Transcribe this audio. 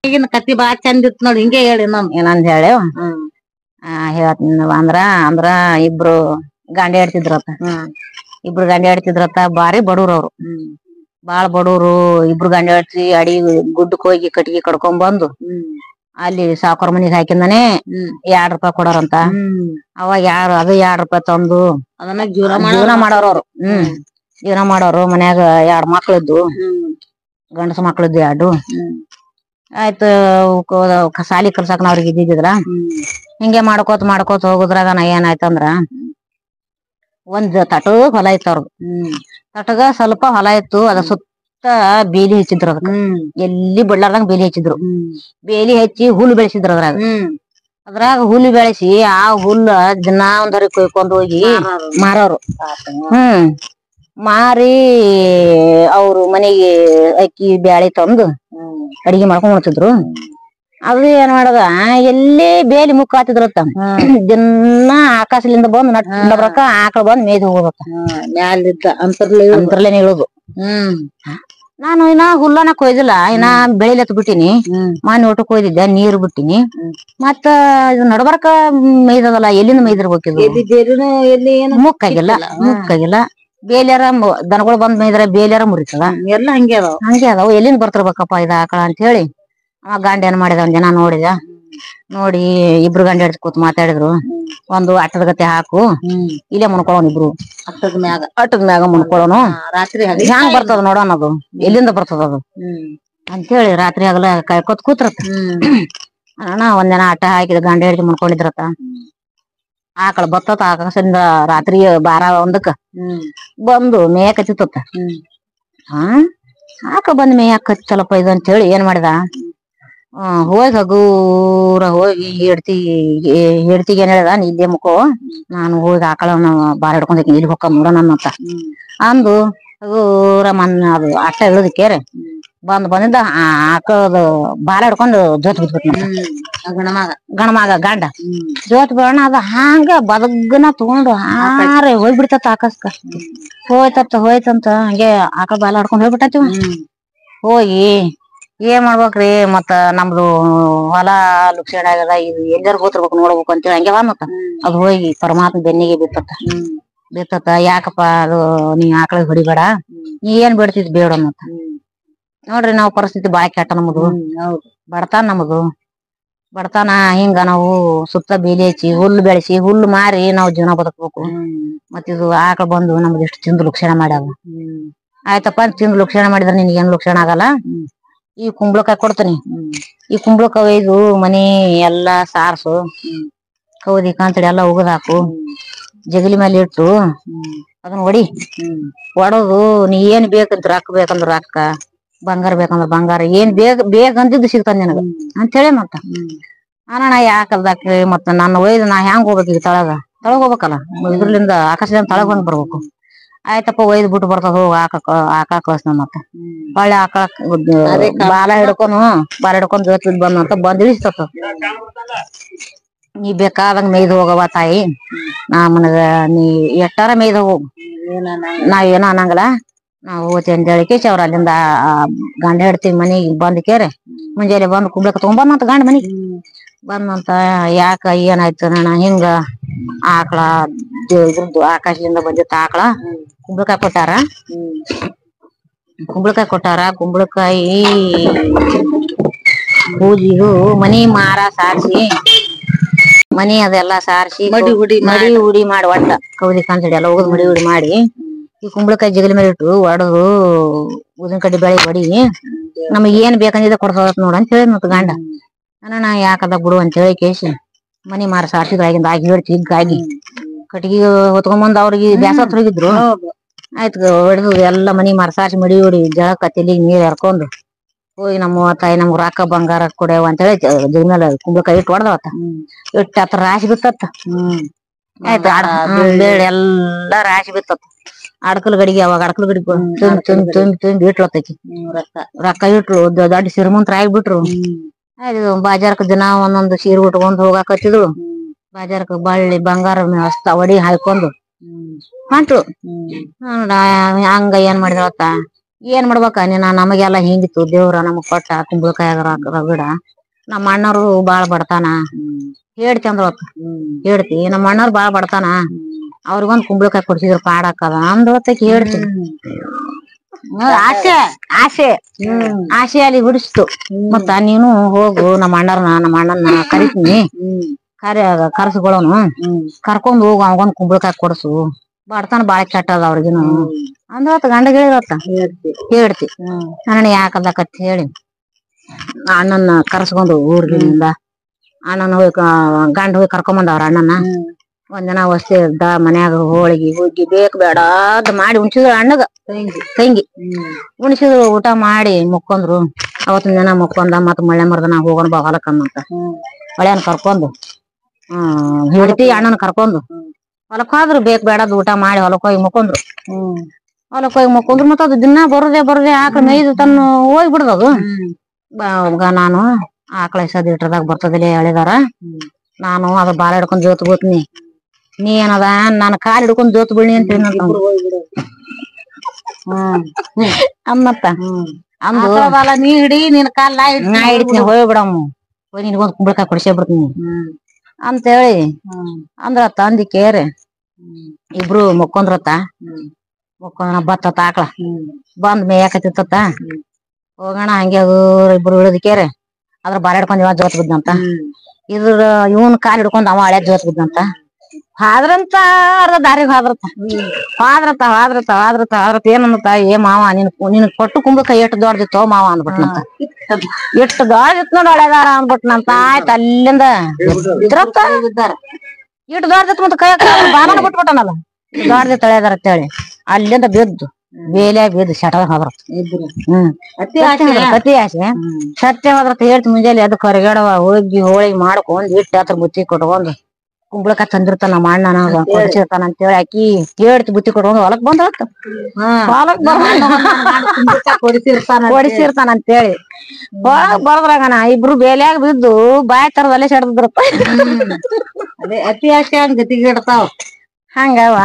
ಈಗಿನ ಕತಿ ಬಾಳ ಚಂದ ಇತ್ತು ನೋಡಿ, ಹಿಂಗೆ ಹೇಳಿ ಏನಂದ್ ಹೇಳಿ ಹೇಳ್ತೀನಿ ಅಂದ್ರ ಅಂದ್ರ ಇಬ್ರು ಗಂಡ ಹೇಳ್ತಿದ್ರತ್ತ. ಇಬ್ರು ಗಂಡ ಹೇಳ್ತಿದ್ರತ್ತ, ಬಾರಿ ಬಡವ್ರ ಅವ್ರು. ಬಾಳ ಬಡವ್ರು. ಇಬ್ರು ಗಂಡ ಹೇಳ್ತಿ ಅಡಿ ಗುಡ್ಡಕ್ ಹೋಗಿ ಕಟ್ಗಿ ಕಡ್ಕೊಂಡ್ ಬಂದು ಅಲ್ಲಿ ಸಾವುಕಾರ ಮನಿಗ್ ಹಾಕಿಂದಾನೆ ₹2 ಕೊಡಾರಂತ. ಅವಾಗ ಅದು ₹2 ತಂದು ಅದನ್ನ ಜೀವನ ಮಾಡೋರು ಅವ್ರು. ಜೀವನ ಮಾಡೋರು. ಮನ್ಯಾಗ 2 ಮಕ್ಳಿದ್ದು, ಗಂಡಸ ಮಕ್ಳಿದ್ದು 2. ಆಯ್ತು ಸಾಲಿ ಕಲ್ಸಾಕನ ಅವ್ರಿಗೆ ಇದ್ದಿದ್ರ. ಹಿಂಗೆ ಮಾಡ್ಕೋತ ಹೋಗುದ್ರಾಗ ಏನಾಯ್ತಂದ್ರ ಒಂದ್ ತಟಗ ಹೊಲ ಇತ್ತು ಅವ್ರದು. ತಟಗ ಸ್ವಲ್ಪ ಹೊಲ ಇತ್ತು. ಅದ ಸುತ್ತ ಬೇಲಿ ಹಚ್ಚಿದ್ರು. ಅದಕ್ಕ ಎಲ್ಲಿ ಬಿಡ್ಲಾರ್ದಂಗ ಬೇಲಿ ಹಚ್ಚಿದ್ರು. ಬೇಲಿ ಹಚ್ಚಿ ಹುಲ್ಲು ಬೆಳೆಸಿದ್ರು. ಅದ್ರಾಗ ಹುಲ್ಲು ಬೆಳೆಸಿ ಆ ಹುಲ್ಲ ದಿನಾ ಒಂದರಿ ಕೊಯ್ಕೊಂಡ್ ಹೋಗಿ ಮಾರೋರು. ಮಾರಿ ಅವ್ರು ಮನೆಗೆ ಅಕ್ಕಿ ಬ್ಯಾಳಿ ತಂದು ಅಡಿಗೆ ಮಾಡ್ಕೊಂಡ್ ಉಣ್ತಿದ್ರು. ಅದು ಏನ್ ಮಾಡದ ಎಲ್ಲಿ ಬೇಲಿ ಮುಕ್ಕ ಹಾತಿದ್ರತ್ತ. ದಿನ ಆಕಾಶದಿಂದ ಬಂದ್ ನಡ್ರಕ ಆಕಳ ಬಂದ್ ಮೇಯ್ದು ಹೋಗೋದತ್ತ. ಮ್ಯಾಲಿದ್ದ ಅಂತರ್ಲೆ ಇಳುದು. ನಾನು ಇನ್ನ ಹುಲ್ಲನ ಕೊಯ್ದಿಲ್ಲ, ಇನ್ನ ಬೆಳಿಲತ್ ಬಿಟ್ಟಿನಿ. ಮಾನಿ ಊಟಕ್ ಕೊಯ್ದಿದ್ದೆ, ನೀರ್ ಬಿಟ್ಟಿನಿ. ಮತ್ತ ಇದು ನಡ್ಬರ್ಕ ಮೇಯ್ದದಲ್ಲ, ಎಲ್ಲಿಂದ ಮೇಯ್ದಿರ್ಬೇಕಿದು? ಮುಕ್ಕಾಗಿಲ್ಲ. ಬೇಲಿಯಾರ ದನಗಳು ಬಂದ್ ಮೇಯ್ದ್ರ ಬೇಲಿಯಾರ ಮುರಿತದ. ಎಲ್ಲ ಹಂಗೆ ಅದಾವ. ಎಲ್ಲಿಂದ ಬರ್ತಿರ್ಬೇಕಪ್ಪ ಇದ ಆಕಳ ಅಂತ ಹೇಳಿ ಅವ ಗಂಡ ಏನ್ ಮಾಡಿದ, ಒಂದ್ ಜನ ನೋಡಿದ. ನೋಡಿ ಇಬ್ರು ಗಂಡ ಹೆಂಡ್ತಿ ಕೂತ್ ಮಾತಾಡಿದ್ರು. ಒಂದು ಅಟ್ಟದ ಗತೆ ಹಾಕು, ಇಲ್ಲೇ ಮುನ್ಕೊಳ್ಳೋನ್ ಇಬ್ರು. ಅಟ್ಟದ ಮ್ಯಾಗ ಮುನ್ಕೊಳ್ಳೋನು. ರಾತ್ರಿ ಹ್ಯಾಂಗ ಬರ್ತದ ನೋಡೋಣ, ಅದು ಎಲ್ಲಿಂದ ಬರ್ತದ ಅದು ಅಂತ ಹೇಳಿ ರಾತ್ರಿ ಹಗಲ ಕಾಯ್ಕೋತ್ ಕೂತ್ರತ್ತ. ಅಣ್ಣ ಒಂದ್ ಜನ ಅಟ್ಟ ಹಾಕಿದ ಗಂಡ ಹೆಂಡ್ತಿ ಮುನ್ಕೊಂಡಿದ್ರತ್ತ. ಆಕಳ ಬತ್ತತ ಆಕಾಶದಿಂದ ರಾತ್ರಿ 12-1ಕ್ಕ ಬಂದು ಮೇಯಕತ್ತಿತ್ತ. ಆಕಳ ಬಂದ್ ಮೇಯಕತ್ತಲಪ್ಪ ಇದು ಅಂತ ಹೇಳಿ ಏನ್ ಮಾಡಿದ, ಹೋಗಿ ಹಗೂರ ಹೋಗಿ ಹೆಡ್ತಿಗೆ ಏನ್ ಹೇಳಿದ, ಇಲ್ಲೇ ಮುಕೋ, ನಾನು ಹೋಗಿ ಆಕಳನ್ನ ಬಾರ ಹಿಡ್ಕೊಂಡ್ ಇಲ್ಲಿ ಹೊಕ್ಕ ನೋಡೋಣಂತ ಅಂದು ಹಗೂರ ಅದು ಅಟ್ಟ ಇಳುದಕ್ಕೇರೆ ಬಂದಿದ್ದ ಆಕಳದು ಬಾಲ ಹಿಡ್ಕೊಂಡು ಜೋತ್ ಬಿದ್ಬಿಟ್ಟ. ಗಂಡ ಜೋತ್ ಬಿಡೋಣ ಅದ ಹಾಂಗ ಬದಗ್ಗನ ತಗೊಂಡು ಹೋಗ್ಬಿಡ್ತತ್ ಆಕಾಶಕ್ಕ. ಹೋಯ್ತಂತ ಹಂಗೆ ಆಕಳ ಬಾಲ ಹಿಡ್ಕೊಂಡ್ ಹೋಗ್ಬಿಟ್ಟತಿವ. ಹೋಗಿ ಏನ್ ಮಾಡ್ಬೇಕ್ರಿ, ಮತ್ತ ನಮ್ದು ಹೊಲ ಲುಕ್ಷಣ ಆಗದ, ಇದು ಎಲ್ಲಾರು ಗೊತ್ತಿರ್ಬೇಕು ನೋಡ್ಬೇಕು ಅಂತೇಳಿ ಹಂಗೆ ಮತ್ತ ಅದು ಹೋಗಿ ಪರಮಾತ್ಮ ಬೆನ್ನಿಗೆ ಬಿತ್ತತ್ತ. ಯಾಕಪ್ಪ ಅದು ನೀ ಆಕಳಿಗೆ ಹೊಡಿಬೇಡ, ನೀ ಏನ್ ಬಿಡ್ತಿದ್ ಬೇಡ ಮತ್ತ. ನೋಡ್ರಿ ನಾವ್ ಪರಿಸ್ಥಿತಿ ಬಾಳ ಕೆಟ್ಟ ನಮ್ದು. ಬಡತನ ನಮ್ದು. ಬಡತನ ಹಿಂಗ ನಾವು ಸುತ್ತ ಬೇಲಿ ಹಚ್ಚಿ ಹುಲ್ಲು ಬೆಳೆಸಿ ಹುಲ್ಲು ಮಾರಿ ನಾವ್ ಜೀವನ ಬದುಕ್ಬೇಕು. ಮತ್ತಿದು ಆಕಳ ಬಂದು ನಮ್ದು ಇಷ್ಟು ತಿಂದು ಲುಕ್ಷಣ ಮಾಡ್ಯಾವ. ಆಯ್ತಪ್ಪ ತಿಂದು ಲುಕ್ಷಣ ಮಾಡಿದ್ರ ನಿನ್ಗ ಏನ್ ಲುಕ್ಷಣ ಆಗಲ್ಲ, ಈ ಕುಂಬಳಕಾಯಿ ಕೊಡ್ತನಿ, ಈ ಕುಂಬಳಕಾಯಿ ಒಯ್ದು ಮನಿ ಎಲ್ಲಾ ಸಾರ್ಸು, ಕೌದಿ ಕಾಂತಡಿ ಎಲ್ಲಾ ಉಗದಾಕು, ಜಗಲಿ ಮೇಲೆ ಇಟ್ಟು ಅದನ್ನ ಹೊಡಿ. ಹೊಡದು ನೀ ಏನ್ ಬೇಕಂತ ರೊಕ್ಕ ಬೇಕಂದ್ರ ರೊಕ್ಕ, ಬಂಗಾರ ಬೇಕಂದ್ರ ಬಂಗಾರ, ಏನ್ ಬೇಕಂತಿದ್ದು ಸಿಗ್ತದ ನಿನಗ ಅಂತ ಹೇಳಿ ಮತ್ತ ಅನಣ ಯಾಕಲ್ದಾಕ್ರಿ. ಮತ್ತ ನನ್ನ ಒಯ್ದು ನಾ ಹೆಂಗ್ ಹೋಗ್ಬೇಕ? ಈಗ ತಳಗ ಹೋಗ್ಬೇಕಲ್ಲ, ಇದ್ರಲಿಂದ ಆಕಾಶದಿಂದ ತಳಗ ಬಂದ್ ಬರ್ಬೇಕು. ಆಯ್ತಪ್ಪ ಒಯ್ದ್ ಬಿಟ್ಟು ಬರ್ತದ, ಹೋಗ ಆಕಳ ಕಳ್ಸನ. ಮತ್ತ ಹೊಳ್ಳಿ ಆಕಳ ಬಾಲ ಹಿಡ್ಕೊಂಡ್ ಜೋತ್ ಬಂದಂತ ಬಂದ್ ಇಳಿಸ್ತತ. ನೀ ಬೇಕಾದಂಗ ಮೇಯ್ದು ಹೋಗವ ತಾಯಿ, ನಮನಗ ನೀ ಎಟ್ಟಾರ ಮೇಯ್ದ ಹೋಗು, ನಾವ್ ಏನೋ ಅನ್ನಂಗಲ್ಲ, ನಾವ್ ಹೋಗ್ತಿ ಅಂತ ಹೇಳಿಕೇಶ್ ಅವ್ರ ಅಲ್ಲಿಂದ ಗಂಡ ಹೆಂಡ್ತಿ ಮನಿಗ್ ಬಂದ್ ಕೇರೆ ಮುಂಜಾನೆ ಬಂದ್ ಕುಂಬಳಕ ತಗೊಂಬಂದಂತ ಗಂಡ ಮನಿಗ್ ಬಂದಂತ. ಯಾಕ ಏನಾಯ್ತು ನಣ ಹಿಂಗ ಆಕಳ ಇದ್ರದ್ದು ಆಕಾಶದಿಂದ ಬಂದಿತ್ತ ಆಕಳ, ಕುಂಬಳಕಾಯಿ ಕೊಟ್ಟಾರ. ಕುಂಬಳಕಾಯಿ ಪೂಜಿದು ಮನಿ ಮಾರ ಸಾರ್ಸಿ, ಮನಿ ಅದೆಲ್ಲಾ ಸಾರ್ಸಿ ಮಡಿ ಉಡಿ ಮಾಡಿ, ಒಟ್ಟ ಕೌದಿ ಕಾಂತಡಿ ಎಲ್ಲ ಹೋಗದ್ ಮಡಿ ಉಡಿ ಮಾಡಿ, ಈ ಕುಂಬಳಕಾಯಿ ಜಗಲಿ ಮೇಲೆ ಇಟ್ಟು ಒಡದು ಉದಿನ ಕಡ್ಡಿ ಬೆಳಿ ಹೊಡಿ, ನಮಗ್ ಏನ್ ಬೇಕಂದಿದ್ದ ಕೊಡ್ಸೋದತ್ ನೋಡ ಅಂತ ಹೇಳಿ ಮತ್ ಗಂಡ. ಅನಣ ಯಾಕದ ಬಿಡು ಅಂತ ಹೇಳಿ ಕೇಸಿ ಮನಿ ಮಾರ ಸಾರ್ಸಿದ್ರಾಗಿಂದ ಆಗಿ ಹೇಳ್ತಿ ಹಿಗ್ಗಾಗಿ ಕಟ್ಗಿ ಹೊತ್ಕೊಂಬಂದ್ ಅವ್ರಿಗೆ ಬ್ಯಾಸತ್ ಹೋಗಿದ್ರು. ಆಯ್ತು ಹೊಡ್ದು ಎಲ್ಲಾ ಮನಿ ಮಾರ ಸಾರ್ಸಿ ಮಡಿ ಉಡಿ ಜಳಕ ತಲಿಗ್ ನೀರ್ ಎರ್ಕೊಂಡು ಹೋಗಿ ನಮ್ಮ ತಾಯಿ ನಮ್ಗ್ ರೊಕ್ಕ ಬಂಗಾರ ಕೊಡೆವ ಅಂತ ಹೇಳಿ ಜಗಮ್ಯಾಲ ಕುಂಬಳಕಾಯಿ ಇಟ್ಟು ಹೊಡ್ದವತ್ತ. ಇಟ್ಟ ಅತ್ರ ರಾಶಿ ಬಿತ್ತತ್ತ. ಆಯ್ತು ಬೇಳೆ ಎಲ್ಲಾ ರಾಶಿ ಬಿತ್ತತ್. ಅಡಕಲ್ ಗಡಿಗೆ ಅವಾಗ ಅಡಕಲ್ ಗಡಿ ತುಂಬಿ ಇಟ್ಲತ್ತಕಿ ರೊಕ್ಕ ಇಟ್ಲು. ದೊಡ್ಡ ಸಿರಮಂತ್ರಿ ಆಗ್ಬಿಟ್ರು. ಆಯ್ತು ಬಾಜಾರ್ಕ ದಿನ ಒಂದೊಂದು ಸೀರೆ ಉಟ್ಕೊಂಡ್ ಹೋಗಾಕತ್ತಿದ್ರು. ಬಾಜಾರ್ಕ ಬಳ್ಳಿ ಬಂಗಾರ ಹಸ್ತ ಒಡಿ ಹಾಯ್ಕೊಂಡು ಹೊಂಟ್ಲು. ಹಂಗ ಏನ್ ಮಾಡಿದವತ್ತ, ಏನ್ ಮಾಡ್ಬೇಕ ನೀನ ನಮಗೆಲ್ಲ ಹಿಂಗಿತ್ತು ದೇವ್ರ ನಮಗ್ ಕೊಟ್ಟ ಕುಂಬಳಕಾಯಿ ರಗಡ ನಮ್ಮ ಅಣ್ಣರು ಬಾಳ ಬಡತಾನ ಹೇಳ್ತಿ ಅಂದ್ರ ಹೇಳ್ತಿ ನಮ್ಮ ಅಣ್ಣವ್ರು ಬಾಳ ಬಡತಾನ ಅವ್ರಿಗೊಂದ್ ಕುಂಬಳಕಾಯಿ ಕೊಡ್ಸಿದ್ರ ಪಾಡಾಕದ ಅಂದ್ರತಕ್ಕೆ ಹೇಳ್ತೀನಿ ಆಸೆ ಆಸೆ ಆಸೆ ಅಲ್ಲಿ ಬಿಡಿಸ್ತು ಮತ್ತ ನೀನು ಹೋಗು ನಮ್ಮ ಅಣ್ಣನ ಕರಿತೀನಿ ಕರ್ಸ್ಕೊಳ್ಳೋನು ಕರ್ಕೊಂಡ್ ಹೋಗು ಅವಂಗೊಂದ್ ಕುಂಬಳಕಾಯಿ ಕೊಡ್ಸು ಬಡತನ ಬಾಳ ಕೆಟ್ಟದ ಅವ್ರಿಗಿನು ಅಂದ್ರತ್ ಗಂಡಗ ಹೇಳಿರತ್ತ ಹೇಳ್ತಿ ನನ್ನ ಯಾಕದಕತ್ ಹೇಳಿ ಅಣ್ಣನ ಕರ್ಸ್ಕೊಂಡು ಊರ್ಗಿನಿಂದ ಅಣ್ಣನ ಹೋಗಿ ಗಂಡ ಹೋಗಿ ಕರ್ಕೊಂಬಂದವ್ರ ಅಣ್ಣನ ಒಂದಿನ ವಸ್ತಿ ಇದ್ದ ಮನ್ಯಾಗ ಹೋಳಿಗೆ ಹುಗ್ಗಿ ಬೇಕ್ ಬೇಡ ಅದ್ ಮಾಡಿ ಉಣ್ಸಿದ್ರು ಅಣ್ಣಗ ತಂಗಿ ಉಣ್ಸಿದ್ರು ಊಟ ಮಾಡಿ ಮುಕ್ಕೊಂಡ್ರು ಅವತ್ತಿನ ದಿನ ಮುಕ್ಕೊಂಡ ಮತ್ ಮಳೆ ಮರ್ದನ ಹೋಗೋಣ ಬಾ ಹೊಲಕ್ಕಂತ ಹೊಳೆಯನ್ ಕರ್ಕೊಂಡು ಹಿಡ್ತಿ ಅಣ್ಣನ ಕರ್ಕೊಂಡು ಹೊಲಕ್ ಹೋದ್ರು ಬೇಕ್ ಬೇಡದ್ ಊಟ ಮಾಡಿ ಹೊಲಕ್ ಹೋಗಿ ಮುಕ್ಕೊಂಡ್ರು ಮತ್ತ ಅದು ದಿನ ಬರದೆ ಆಕಳ ಮೇಯ್ದು ತನ್ನ ಹೋಗಿ ಬಿಡ್ದದು ನಾನು ಆಕಳ ಇಟ್ಟದಾಗ ಬರ್ತದಿಲ್ಲ ಹೇಳಿದಾರ ನಾನು ಅದ ಬಾಳ ಹಿಡ್ಕೊಂಡ್ ಜೋತ್ ಬೋತ್ನಿ ನೀ ಏನದ ನಾನು ಕಾಲ್ ಹಿಡ್ಕೊಂಡ್ ಜೋತ್ ಬೀಳ್ನಿ ಅಂತ ಅನ್ನತ್ತ ಅಂದು ನೀ ಹಿಡಿ ನಿನ್ ಕಾಲ್ ನಾ ಹಿಡಿತೀನಿ ಹೋಗಿ ಬಿಡಮ್ಮ ಹೋಗಿ ನಿನ್ಗೊಂದ್ ಕುಂಬಳಕಾಯಿ ಕೊಡ್ಸೇ ಬಿಡ್ತೀನಿ ಅಂತೇಳಿ ಅಂದ್ರತ್ತ ಅಂದಿ ಕೇರೆ ಇಬ್ರು ಮುಕ್ಕೊಂದ್ರತ್ತ ಮುಕ್ಕೊಂಡ ಬತ್ತತ್ತ ಆಕಳ ಬಂದ್ ಮೇಯಾಕತಿತ್ತ ಹೋಗೋಣ ಹಂಗೆ ಇಬ್ರು ಇಳದಕೇರೆ ಅದ್ರ ಬಾಳ ಹಿಡ್ಕೊಂಡ್ ಇವ ಜೋತ್ ಬಿದ್ನಂತ ಇದ್ರ ಇವನ್ ಕಾಲ್ ಹಿಡ್ಕೊಂಡ್ ಅವ ಹಳೆ ಜೋತ್ ಬಿದ್ನಂತ ಹಾದ್ರಂತ ಅರ್ಧ ದಾರಿಗ್ ಹಾದ್ರತ ಏನಂತ ಏ ಮಾವ ನಿನ್ ಕೊಟ್ಟು ಕುಂಬಳಕಾಯಿ ಎಷ್ಟ್ ದೊಡ್ಡದಿತ್ತೋ ಮಾವ ಅಂದ್ಬಿಟ್ನಂತ ಎಷ್ಟು ದೊಡ್ಡದಿತ್ ನೋಡ್ ಹಳೆದಾರ ಅಂದ್ಬಿಟ್ನಂತ ಆಯ್ತು ಅಲ್ಲಿಂದ ಇಟ್ಟು ದೊಡ್ಡದಿತ್ತು ಮತ್ತ ಕೈ ಬಾಣನ ಬಿಟ್ಬಿಟ್ಟನಲ್ಲ ದೊಡ್ಡದಿತ್ತು ಹಳೆದಾರ ಅಂತೇಳಿ ಅಲ್ಲಿಂದ ಬಿದ್ದು ಬೇಲಿಯಾಗ ಬಿದ್ದು ಶಟದ ಹೋದ್ರತ್ ಅತಿ ಆಸೆ ಸತ್ಯ ಹೋದ್ರತ್ ಹೇಳ್ತಿ ಮುಂಜಾನೆ ಅದಕ್ಕೆ ಹೊರಗಡವ ಹೋಳಿಗೆ ಮಾಡ್ಕೊಂಡ್ ಇಟ್ಟು ಹತ್ರ ಬುತ್ತಿ ಕೊಟ್ಕೊಂಡ್ ಕುಂಬಳಕಾಯಿ ತಂದಿರ್ತಾನ ನಮ್ಮ ಅಣ್ಣನ ಕೊಡ್ಸಿರ್ತಾನ ಅಂತೇಳಿ ಆಕಿ ಕೇಳ್ತಿ ಬುತ್ತಿ ಕೊಟ್ಕೊಂಡ್ ಹೊಲಕ್ ಬಂದ್ರತ್ ಕೊಡಿಸಿರ್ತಾನ ಅಂತೇಳಿ ಹೊಳಗ್ ಬರ್ದ್ರಾಗಣ ಇಬ್ರು ಬೇಲಿಯಾಗ ಬಿದ್ದು ಬಾಯ್ ತರದ್ ಅಲ್ಲೇ ಸೆಡ್ದ್ರಪ್ಪ ಅದೇ ಅತಿ ಆಸೆ ಹಂಗ ಗತಿಗೆ ಇಡ್ತಾವ ಹಂಗವ